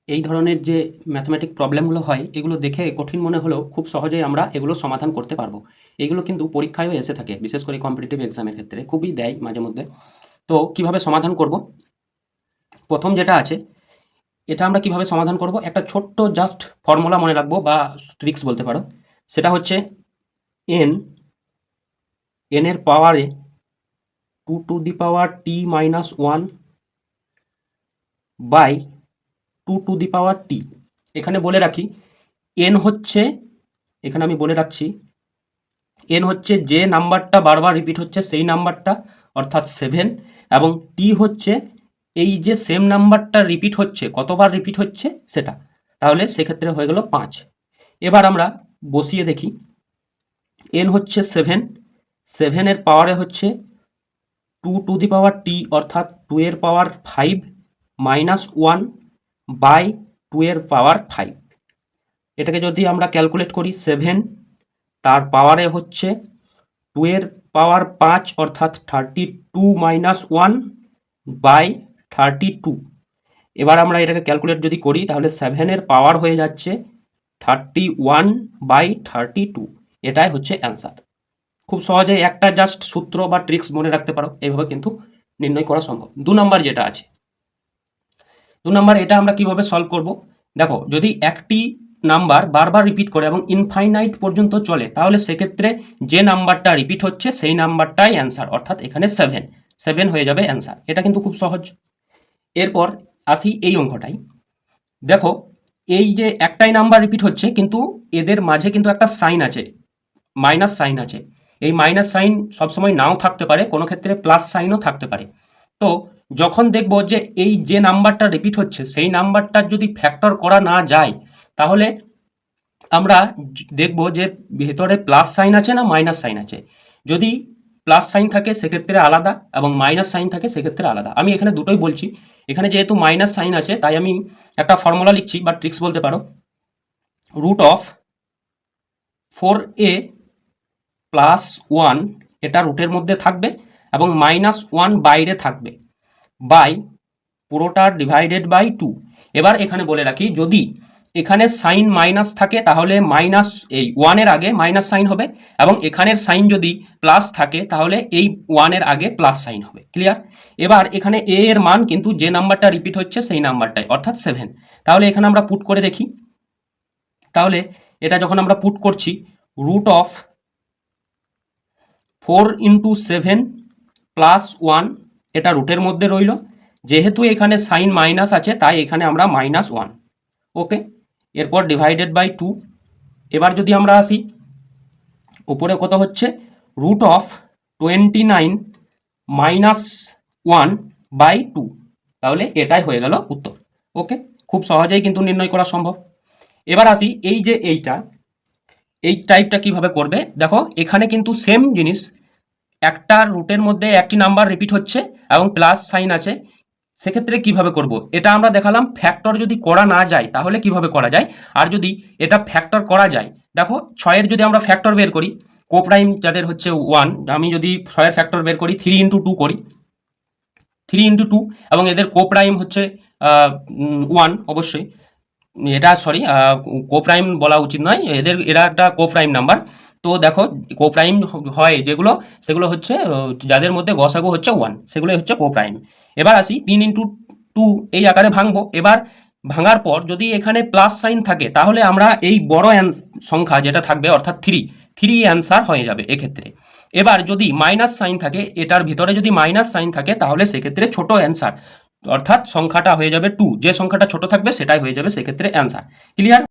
এই ধরনের যে ম্যাথমেটিক প্রবলেমগুলো হয় এগুলো দেখে কঠিন মনে হলেও খুব সহজেই আমরা এগুলো সমাধান করতে পারবো। এগুলো কিন্তু পরীক্ষায়ও এসে থাকে, বিশেষ করে কম্পিটিটিভ এক্সামের ক্ষেত্রে খুবই দেয় মাঝে মধ্যে। তো কিভাবে সমাধান করব, প্রথম যেটা আছে এটা আমরা কিভাবে সমাধান করব, একটা ছোট্ট জাস্ট ফর্মুলা মনে রাখবো বা ট্রিক্স বলতে পারো। সেটা হচ্ছে এন এর পাওয়ারে 2 to the power t - 1 by 2 to the power t। এখানে বলে রাখি এন হচ্ছে, এখানে আমি বলে রাখছি এন হচ্ছে যে নাম্বারটা বারবার রিপিট হচ্ছে সেই নাম্বারটা, অর্থাৎ 7, এবং টি হচ্ছে এই যে সেম নাম্বারটা রিপিট হচ্ছে, কতবার রিপিট হচ্ছে সেটা। তাহলে সেক্ষেত্রে হয়ে গেল 5। এবার আমরা বসিয়ে দেখি, এন হচ্ছে 7, 7 পাওয়ারে হচ্ছে 2 to the power t, অর্থাৎ 2 এর পাওয়ার 5 - 1 বাই 2 এর পাওয়ার 5। এটাকে যদি আমরা ক্যালকুলেট করি, 7 তার পাওয়ারে হচ্ছে 2 এর পাওয়ার 5, অর্থাৎ 32 - 1 বাই 32। এবার আমরা এটাকে ক্যালকুলেট যদি করি তাহলে 7 পাওয়ার হয়ে যাচ্ছে 31/32। এটাই হচ্ছে অ্যান্সার। খুব সহজেই একটা জাস্ট সূত্র বা ট্রিক্স মনে রাখতে পারো, এইভাবে কিন্তু নির্ণয় করা সম্ভব। 2 নম্বর যেটা আছে, 2 নম্বর এটা আমরা কিভাবে সলভ করব। দেখো, যদি একটি নাম্বার বারবার রিপিট করে এবং ইনফাইনাইট পর্যন্ত চলে, তাহলে সেক্ষেত্রে যে নাম্বারটা রিপিট হচ্ছে সেই নাম্বারটাই অ্যান্সার, অর্থাৎ এখানে 7 হয়ে যাবে অ্যান্সার। এটা কিন্তু খুব সহজ। এরপর আসি এই অঙ্কটাই। দেখো, এই যে একটাই নাম্বার রিপিট হচ্ছে, কিন্তু এদের মাঝে কিন্তু একটা সাইন আছে, মাইনাস সাইন আছে। এই মাইনাস সাইন সবসময় নাও থাকতে পারে, কোনো ক্ষেত্রে প্লাস সাইনও থাকতে পারে। তো যখন দেখব যে এই যে নাম্বারটা রিপিট হচ্ছে সেই নাম্বারটার যদি ফ্যাক্টর করা না যায়, তাহলে আমরা দেখব যে ভেতরে প্লাস সাইন আছে না মাইনাস সাইন আছে। যদি প্লাস সাইন থাকে সেক্ষেত্রে আলাদা, এবং মাইনাস সাইন থাকে সেক্ষেত্রে আলাদা। আমি এখানে দুটোই বলছি। এখানে যেহেতু মাইনাস সাইন আছে তাই আমি একটা ফর্মুলা লিখছি বা ট্রিক্স বলতে পারো। √4a + 1 এটা রুটের মধ্যে থাকবে এবং -1 বাইরে থাকবে, বাই পুরোটা ডিভাইডেড বাই 2। এবার এখানে বলে রাখি, যদি এখানে সাইন মাইনাস থাকে তাহলে মাইনাস এই 1 এর আগে মাইনাস সাইন হবে, এবং এখানের সাইন যদি প্লাস থাকে তাহলে এই 1 এর আগে প্লাস সাইন হবে। ক্লিয়ার? এবার এখানে এ এর মান কিন্তু যে নাম্বারটা রিপিট হচ্ছে সেই নাম্বারটাই, অর্থাৎ 7। তাহলে এখানে আমরা পুট করে দেখি। তাহলে এটা যখন আমরা পুট করছি, √4 × 7 + 1 এটা রুটের মধ্যে রইল। যেহেতু এখানে সাইন মাইনাস আছে তাই এখানে আমরা -1, ওকে। এরপর ডিভাইডেড বাই 2। এবার যদি আমরা আসি, উপরে কত হচ্ছে, √29 - 1/2। তাহলে এটাই হয়ে গেল উত্তর, ওকে। খুব সহজেই কিন্তু নির্ণয় করা সম্ভব। এবার আসি এই যে এই টাইপটা কিভাবে করবে। দেখো, এখানে কিন্তু সেম জিনিস, একটা রুটের মধ্যে একটি নাম্বার রিপিট হচ্ছে এবং প্লাস সাইন আছে। সেক্ষেত্রে কিভাবে করব, এটা আমরা দেখালাম। ফ্যাক্টর যদি করা না যায় তাহলে কিভাবে করা যায়, আর যদি এটা ফ্যাক্টর করা যায়, দেখো 6 যদি আমরা ফ্যাক্টর বের করি, কোপ্রাইম যাদের হচ্ছে 1, আমি যদি 6 ফ্যাক্টর বের করি, 3 × 2 করি, 3 × 2, এবং এদের কোপ্রাইম হচ্ছে 1 অবশ্যই। এটা সরি, কোপ্রাইম বলা উচিত নয়, এরা একটা কোপ্রাইম নাম্বার। তো দেখো, কোপ্রাইম হয় যেগুলো, সেগুলো হচ্ছে যাদের মধ্যে গসাগু হচ্ছে 1, সেগুলোই হচ্ছে কোপ্রাইম। এবার আসি 3 × 2 এই আকারে ভাঙবো। এবার ভাঙার পর যদি এখানে প্লাস সাইন থাকে তাহলে আমরা এই বড় সংখ্যা যেটা থাকবে, অর্থাৎ 3 অ্যান্সার হয়ে যাবে এক্ষেত্রে। এবার যদি মাইনাস সাইন থাকে, এটার ভিতরে যদি মাইনাস সাইন থাকে তাহলে সেক্ষেত্রে ছোট অ্যান্সার, অর্থাৎ সংখ্যাটা হয়ে যাবে 2। যে সংখ্যাটা ছোট থাকবে সেটাই হয়ে যাবে সেক্ষেত্রে অ্যান্সার। ক্লিয়ার?